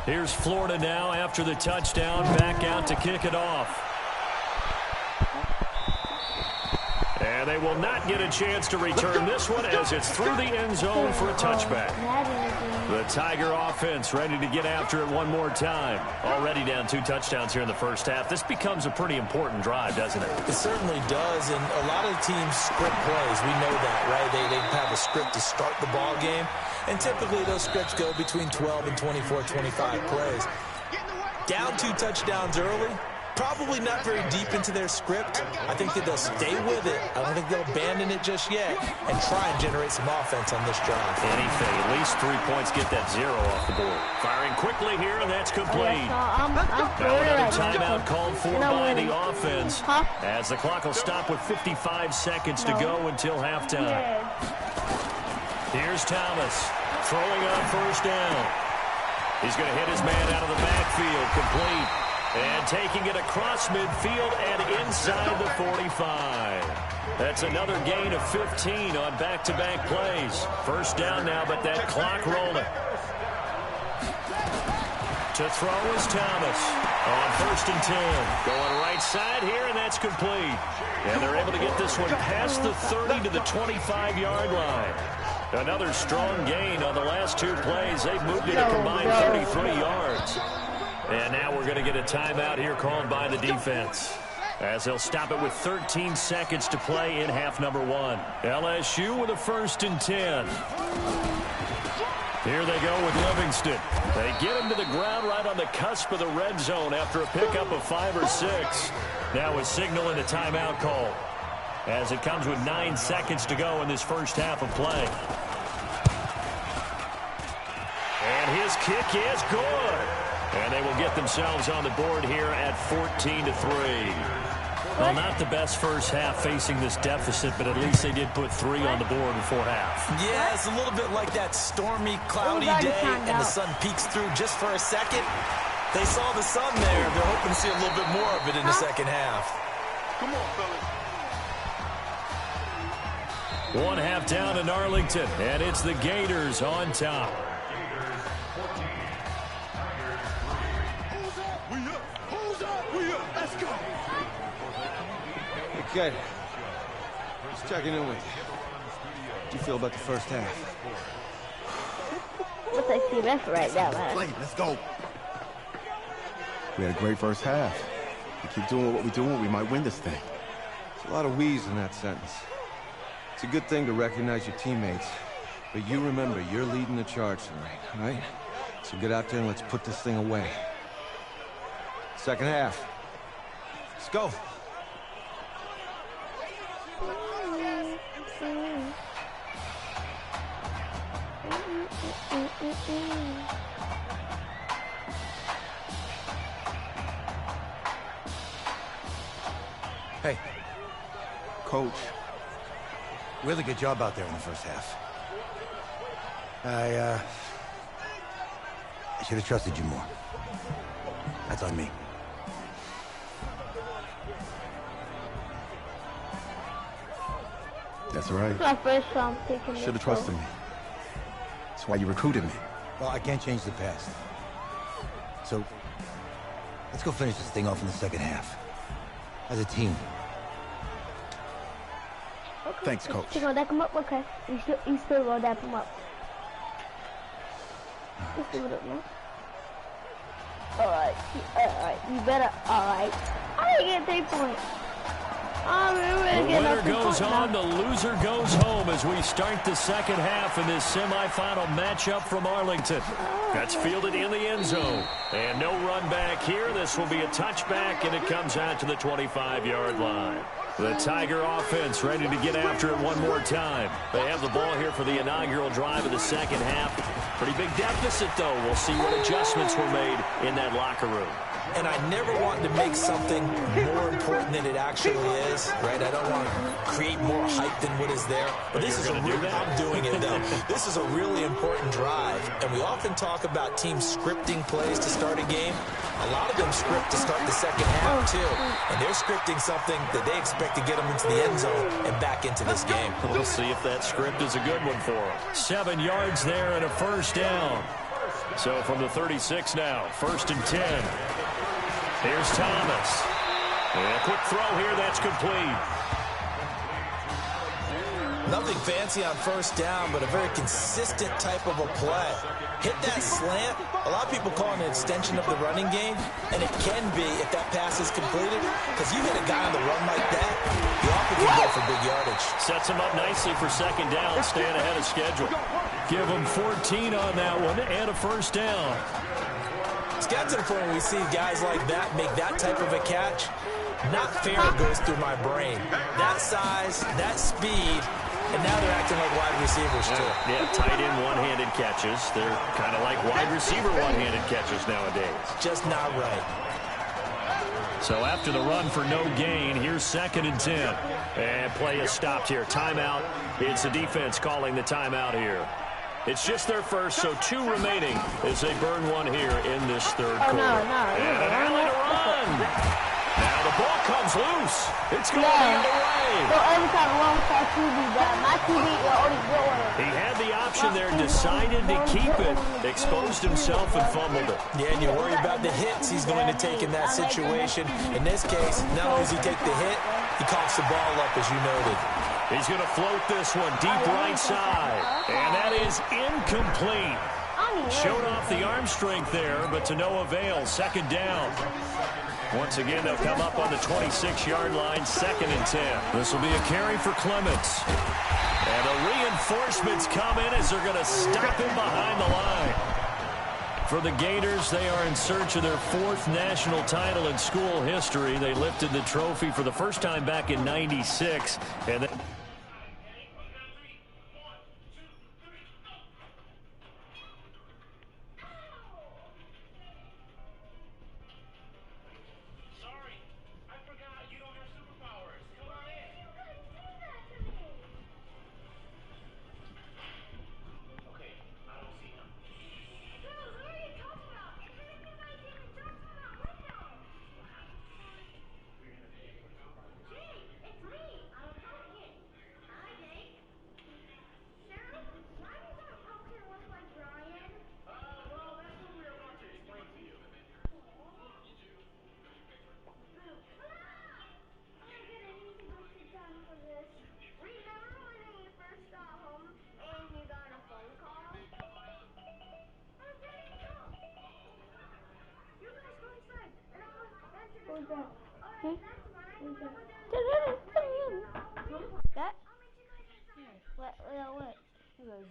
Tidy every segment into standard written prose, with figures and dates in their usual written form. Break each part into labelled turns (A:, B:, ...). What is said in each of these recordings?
A: Here's Florida now after the touchdown, back out to kick it off. And they will not get a chance to return this one as it's through the end zone for a touchback. The Tiger offense ready to get after it one more time. Already down 2 touchdowns here in the first half. This becomes a pretty important drive, doesn't it?
B: It certainly does, and a lot of teams script plays. We know that, right? They have a script to start the ball game, and typically those scripts go between 12 and 24, 25 plays. Down 2 touchdowns early. Probably not very deep into their script. I think that they'll stay with it. I don't think they'll abandon it just yet and try and generate some offense on this drive.
A: Anything. At least 3 points get that 0 off the board. Firing quickly here, and that's complete. Now another timeout called for by the offense as the clock will stop with 55 seconds to go until halftime. Here's Thomas throwing on first down. He's going to hit his man out of the backfield. Complete. And taking it across midfield and inside the 45. That's another gain of 15 on back-to-back plays. First down now, but that clock rolling. To throw is Thomas on 1st and 10. Going right side here, and that's complete. And they're able to get this one past the 30 to the 25-yard line. Another strong gain on the last 2 plays. They've moved it a combined 33 yards. And now we're going to get a timeout here called by the defense, as they'll stop it with 13 seconds to play in half number 1. LSU with a 1st and 10. Here they go with Livingston. They get him to the ground right on the cusp of the red zone after a pickup of 5 or 6. Now a signal and a timeout call, as it comes with 9 seconds to go in this first half of play. And his kick is good. And they will get themselves on the board here at 14-3. Well, not the best first half facing this deficit, but at least they did put 3 on the board before half.
B: Yeah, it's a little bit like that stormy, cloudy day, and the sun peeks through just for a second. They saw the sun there. They're hoping to see a little bit more of it in the second half.
C: Come on, fellas.
A: 1 half down in Arlington, and it's the Gators on top.
D: Okay, just checking in with you. How do you feel about the first half?
E: What's I see left right now, man?
D: Play, let's go. We had a great first half. We keep doing what we're doing, we might win this thing. There's a lot of we's in that sentence. It's a good thing to recognize your teammates, but you remember, you're leading the charge tonight, all right? So get out there and let's put this thing away. Second half. Let's go.
F: Hey.
D: Coach.
F: Really good job out there in the first half. I should have trusted you more. That's on me.
D: That's right.
E: My first time picking.
D: Should have trusted me. That's why you recruited me.
F: Well, I can't change the past. So, let's go finish this thing off in the second half. As a team.
E: Okay.
D: Thanks, Coach.
E: You gonna deck him up? Okay. You still gonna deck him up. Let's do it, man. Alright. You better. Alright. I didn't get 3 points.
A: The winner goes on, the loser goes home as we start the second half in this semifinal matchup from Arlington. That's fielded in the end zone. And no run back here. This will be a touchback, and it comes out to the 25-yard line. The Tiger offense ready to get after it one more time. They have the ball here for the inaugural drive of the second half. Pretty big deficit, though. We'll see what adjustments were made in that locker room.
B: And I never want to make something more important than it actually is, right? I don't want to create more hype than what is there. But this is I'm doing it, though. This is a really important drive. And we often talk about teams scripting plays to start a game. A lot of them script to start the second half, too. And they're scripting something that they expect to get them into the end zone and back into this game.
A: We'll see if that script is a good one for them. 7 yards there and a first down. So from the 36 now, 1st and 10. Here's Thomas. And a quick throw here, that's complete.
B: Nothing fancy on 1st down, but a very consistent type of a play. Hit that slant. A lot of people call it an extension of the running game, and it can be if that pass is completed, because you hit a guy on the run like that, you often can go for big yardage.
A: Sets him up nicely for 2nd down, staying ahead of schedule. Give him 14 on that one and a 1st down.
B: It's got to the point where we see guys like that make that type of a catch. Not fair goes through my brain. That size, that speed, and now they're acting like wide receivers, too.
A: Yeah, tight end one-handed catches. They're kind of like wide receiver one-handed catches nowadays.
B: Just not right.
A: So after the run for no gain, here's 2nd and 10. And play is stopped here. Timeout. It's the defense calling the timeout here. It's just their first, so 2 remaining as they burn one here in this 3rd quarter. And an alley to run. Now the ball comes loose. It's going the other way.
E: So every time I want my TV, but my TV is already going.
A: He had the option there, decided to keep it, exposed himself and fumbled it.
B: Yeah, and you worry about the hits he's going to take in that situation. In this case, not only does he take the hit, he coughs the ball up, as you noted.
A: He's going to float this one deep right side. And that is incomplete. Showed off the arm strength there, but to no avail. 2nd down. Once again, they'll come up on the 26-yard line, 2nd and 10. This will be a carry for Clements. And the reinforcements come in as they're going to stop him behind the line. For the Gators, they are in search of their 4th national title in school history. They lifted the trophy for the first time back in '96. And then
E: That? What? He goes,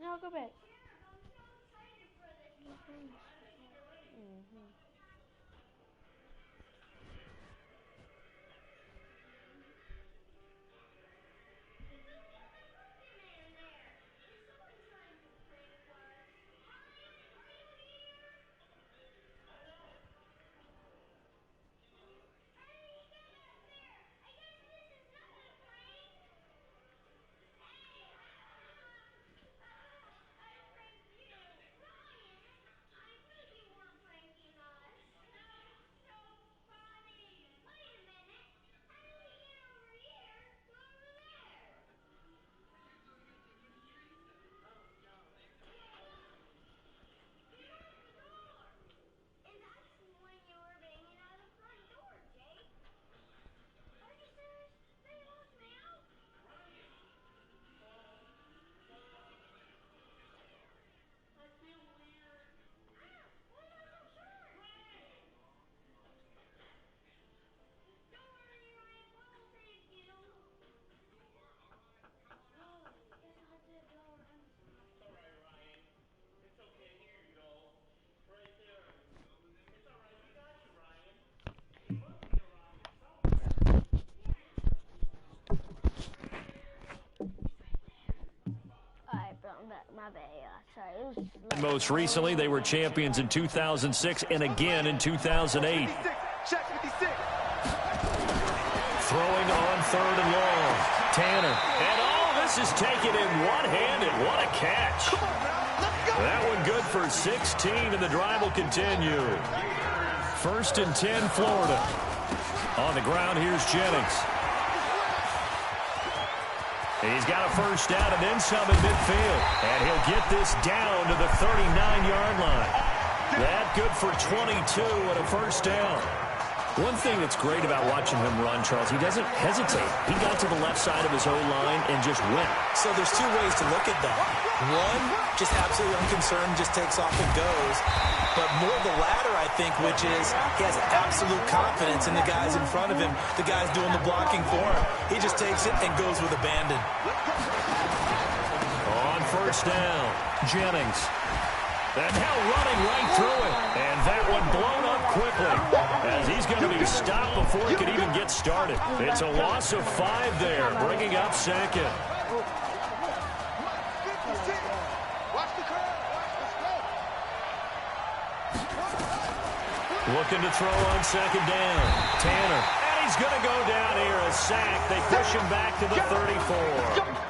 E: no, go back.
A: Most recently, they were champions in 2006 and again in 2008. Throwing on 3rd and long. Tanner. And this is taken in one-handed. What a catch. That one good for 16, and the drive will continue. 1st and 10, Florida. On the ground, here's Jennings. He's got a first down and then some in midfield. And he'll get this down to the 39-yard line. That good for 22 and a first down. One thing that's great about watching him run, Charles, he doesn't hesitate. He got to the left side of his O-line and just went.
B: So there's two ways to look at that. One, just absolutely unconcerned, just takes off and goes. But more the latter, I think, which is he has absolute confidence in the guys in front of him, the guys doing the blocking for him. He just takes it and goes with abandon.
A: On first down, Jennings. And now running right through it. And that one blown up quickly as he's going to be stopped before he can even get started. It's a loss of 5 there, bringing up second. Looking to throw on second down. Tanner. And he's going to go down here. A sack. They push him back to the 34.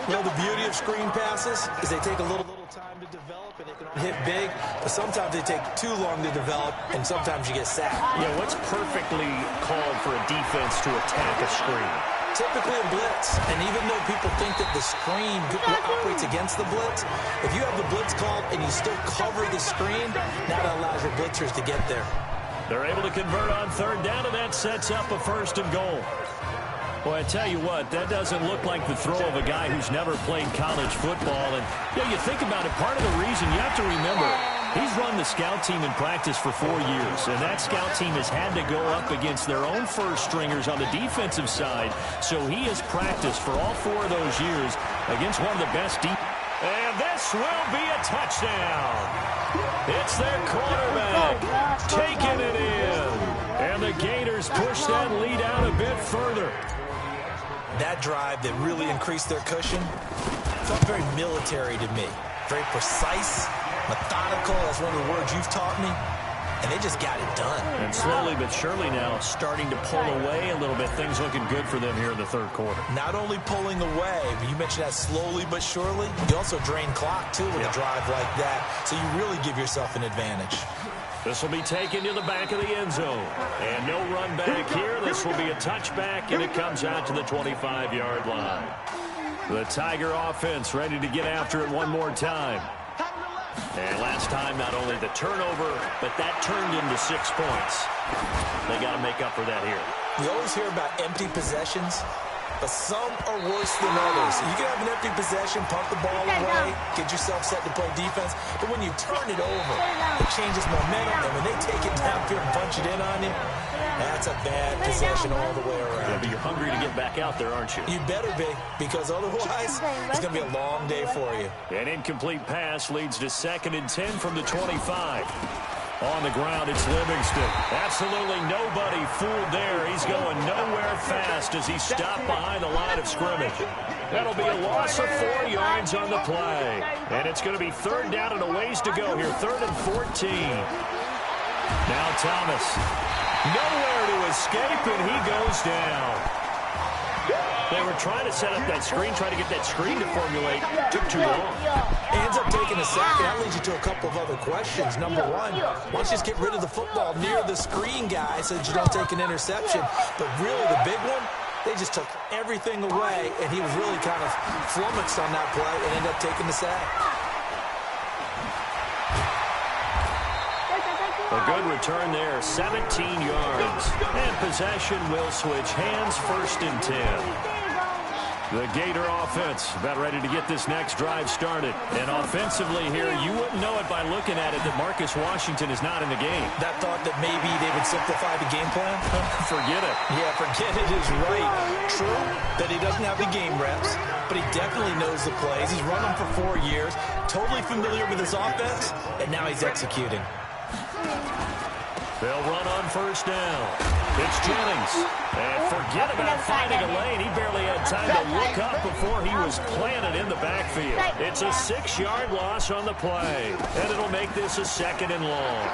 B: Well, the beauty of screen passes is they take a little time to develop and they can hit big, but sometimes they take too long to develop, and sometimes you get sacked.
A: Yeah, what's perfectly called for a defense to attack a screen?
B: Typically a blitz, and even though people think that the screen operates against the blitz, if you have the blitz called and you still cover the screen, now that allows your blitzers to get there.
A: They're able to convert on third down, and that sets up a first and goal. Well, I tell you what, that doesn't look like the throw of a guy who's never played college football. And, you think about it, part of the reason you have to remember, he's run the scout team in practice for 4 years, and that scout team has had to go up against their own first stringers on the defensive side. So he has practiced for all 4 of those years against one of the best And this will be a touchdown. It's their quarterback taking it in. And the Gators push that lead out a bit further.
B: That drive that really increased their cushion felt very military to me. Very precise, methodical. That's one of the words you've taught me. And they just got it done.
A: And slowly but surely now starting to pull away a little bit. Things looking good for them here in the third quarter.
B: Not only pulling away, but you mentioned that slowly but surely. You also drain clock, too, with a drive like that. So you really give yourself an advantage.
A: This will be taken to the back of the end zone. And no run back here. This will be a touchback, and it comes out to the 25-yard line. The Tiger offense ready to get after it one more time. And last time, not only the turnover, but that turned into 6 points. They got to make up for that here.
B: We always hear about empty possessions, but some are worse than others. You can have an empty possession, pump the ball away, get yourself set to play defense, but when you turn it over, it changes momentum, and when they take it downfield and punch it in on you, that's a bad possession all the way around.
A: Yeah, but you're hungry to get back out there, aren't you?
B: You better be, because otherwise, it's going to be a long day for you.
A: An incomplete pass leads to 2nd and 10 from the 25. On the ground, it's Livingston. Absolutely nobody fooled there. He's going nowhere fast as he stopped behind the line of scrimmage. That'll be a loss of 4 yards on the play. And it's going to be third down and a ways to go here. 3rd and 14. Now Thomas. Nowhere to escape, and he goes down. They were trying to set up that screen, trying to get that screen to formulate. Took too long.
B: Ends up taking a sack, and that leads you to a couple of other questions. Number one, why don't you just get rid of the football near the screen guy so that you don't take an interception? But really, the big one, they just took everything away, and he was really kind of flummoxed on that play and ended up taking the sack.
A: A good return there, 17 yards. And possession will switch hands, 1st and 10. The Gator offense about ready to get this next drive started. And offensively here, you wouldn't know it by looking at it that Marcus Washington is not in the game.
B: That thought that maybe they would simplify the game plan?
A: Forget it.
B: Yeah, forget it is right. True that he doesn't have the game reps, but he definitely knows the plays. He's run them for 4 years, totally familiar with his offense, and now he's executing.
A: They'll run on first down. It's Jennings. And forget about finding a lane. He barely had time to look up before he was planted in the backfield. It's a 6-yard loss on the play. And it'll make this a 2nd and long.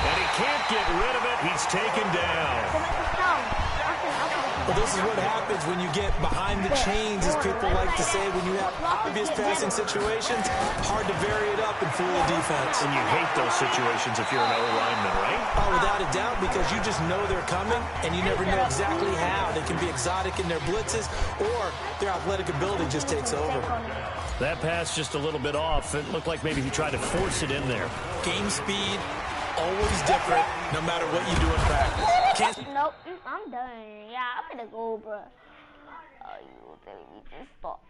A: And he can't get rid of it. He's taken down.
B: Well, this is what happens when you get behind the chains, as people like to say. When you have obvious passing situations, hard to vary it up and fool a defense.
A: And you hate those situations if you're an O-lineman, right?
B: Oh, without a doubt, because you just know they're coming, and you never know exactly how. They can be exotic in their blitzes, or their athletic ability just takes over.
A: That pass just a little bit off. It looked like maybe he tried to force it in there.
B: Game speed, always different, no matter what you do in practice.
E: Nope, I'm done. Yeah, I'm gonna go, bro. Oh, you let me just stop.